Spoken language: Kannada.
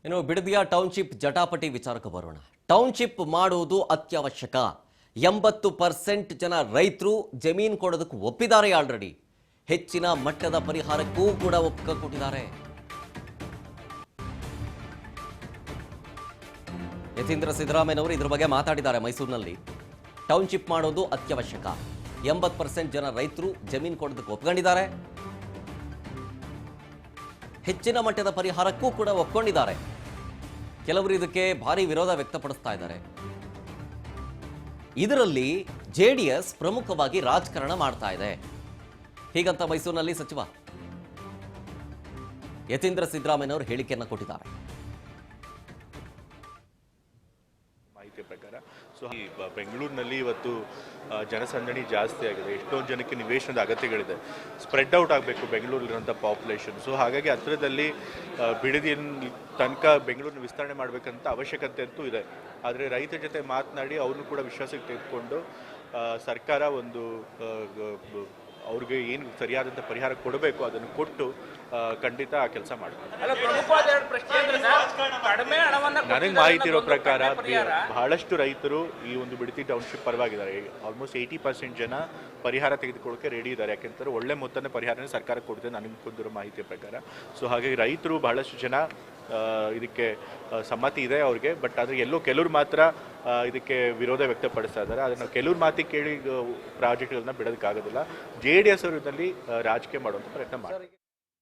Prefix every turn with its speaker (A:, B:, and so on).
A: ಇನ್ನು ಬಿಡದಿಯ ಟೌನ್ಶಿಪ್ ಜಟಾಪಟಿ ವಿಚಾರಕ್ಕೆ ಬರೋಣ. ಟೌನ್ಶಿಪ್ ಮಾಡುವುದು ಅತ್ಯವಶ್ಯಕ. 80% ಜನ ರೈತರು ಜಮೀನು ಕೊಡೋದಕ್ಕೆ ಒಪ್ಪಿದ್ದಾರೆ. ಆಲ್ರೆಡಿ ಹೆಚ್ಚಿನ ಮಟ್ಟದ ಪರಿಹಾರಕ್ಕೂ ಕೂಡ ಒಪ್ಪಿಗೆ ಕೊಟ್ಟಿದ್ದಾರೆ. ಯತೀಂದ್ರ ಸಿದ್ದರಾಮಯ್ಯನವರು ಇದರ ಬಗ್ಗೆ ಮಾತಾಡಿದ್ದಾರೆ ಮೈಸೂರಿನಲ್ಲಿ. ಟೌನ್ಶಿಪ್ ಮಾಡೋದು ಅತ್ಯವಶ್ಯಕ. 80% ಜನ ರೈತರು ಜಮೀನು ಕೊಡೋದಕ್ಕೆ ಒಪ್ಕೊಂಡಿದ್ದಾರೆ. ಹೆಚ್ಚಿನ ಮಟ್ಟದ ಪರಿಹಾರಕ್ಕೂ ಕೂಡ ಒಪ್ಕೊಂಡಿದ್ದಾರೆ. ಕೆಲವರು ಇದಕ್ಕೆ ಭಾರಿ ವಿರೋಧ ವ್ಯಕ್ತಪಡಿಸ್ತಾ ಇದ್ದಾರೆ. ಇದರಲ್ಲಿ ಜೆಡಿಎಸ್ ಪ್ರಮುಖವಾಗಿ ರಾಜಕಾರಣ ಮಾಡ್ತಾ ಇದೆ. ಹೀಗಂತ ಮೈಸೂರಿನಲ್ಲಿ ಸಚಿವ ಯತೀಂದ್ರ ಸಿದ್ದರಾಮಯ್ಯನವರು ಹೇಳಿಕೆಯನ್ನು ಕೊಟ್ಟಿದ್ದಾರೆ.
B: ಮಾಹಿತಿ ಪ್ರಕಾರ ಈ ಬೆಂಗಳೂರಿನಲ್ಲಿ ಇವತ್ತು ಜನಸಂದಣಿ ಜಾಸ್ತಿ ಆಗಿದೆ. ಎಷ್ಟೊಂದು ಜನಕ್ಕೆ ನಿವೇಶನದ ಅಗತ್ಯಗಳಿದೆ. ಸ್ಪ್ರೆಡ್ ಔಟ್ ಆಗಬೇಕು ಬೆಂಗಳೂರಿಲಿರುವಂಥ ಪಾಪ್ಯುಲೇಷನ್. ಹೀಗಾಗಿ ಹತ್ತಿರದಲ್ಲಿ ಬಿಡದಿಯಲ್ಲಿ ತನಕ ಬೆಂಗಳೂರಿನ ವಿಸ್ತರಣೆ ಮಾಡಬೇಕಂತ ಅವಶ್ಯಕತೆ ಅಂತೂ ಇದೆ. ಆದರೆ ರೈತರ ಜೊತೆ ಮಾತನಾಡಿ ಅವ್ರನ್ನೂ ಕೂಡ ವಿಶ್ವಾಸಕ್ಕೆ ತೆಗೆದುಕೊಂಡು ಸರ್ಕಾರ ಒಂದು ಅವ್ರಿಗೆ ಏನು ಸರಿಯಾದಂಥ ಪರಿಹಾರ ಕೊಡಬೇಕು ಅದನ್ನು ಕೊಟ್ಟು ಖಂಡಿತ ಆ ಕೆಲಸ ಮಾಡಬೇಕು. ನನಗೆ ಮಾಹಿತಿ ಇರೋ ಪ್ರಕಾರ ಬಹಳಷ್ಟು ರೈತರು ಈ ಒಂದು ಬಿಡದಿ ಟೌನ್ಶಿಪ್ ಪರವಾಗಿದ್ದಾರೆ. ಆಲ್ಮೋಸ್ಟ್ 80% ಜನ ಪರಿಹಾರ ತೆಗೆದುಕೊಳ್ಳೋಕೆ ರೆಡಿ ಇದ್ದಾರೆ. ಯಾಕೆಂತಾರೆ ಒಳ್ಳೆ ಮೊತ್ತದ ಪರಿಹಾರನೇ ಸರ್ಕಾರ ಕೊಡ್ತದೆ ನನಗೆ ಬಂದಿರೋ ಮಾಹಿತಿಯ ಪ್ರಕಾರ. ಹಾಗಾಗಿ ರೈತರು ಬಹಳಷ್ಟು ಜನ ಇದಕ್ಕೆ ಸಮ್ಮತಿ ಇದೆ ಅವ್ರಿಗೆ. ಬಟ್ ಆದರೆ ಕೆಲವರು ಮಾತ್ರ ಇದಕ್ಕೆ ವಿರೋಧ ವ್ಯಕ್ತಪಡಿಸ್ತಾ ಇದ್ದಾರೆ. ಅದನ್ನು ಕೆಲವ್ರ ಮಾತಿಗೆ ಕೇಳಿ ಪ್ರಾಜೆಕ್ಟ್ಗಳನ್ನ ಬಿಡೋದಕ್ಕಾಗೋದಿಲ್ಲ. JDS ಅವರು ಇದರಲ್ಲಿ ರಾಜಕೀಯ ಮಾಡುವಂಥ ಪ್ರಯತ್ನ ಮಾಡ್ತಾರೆ.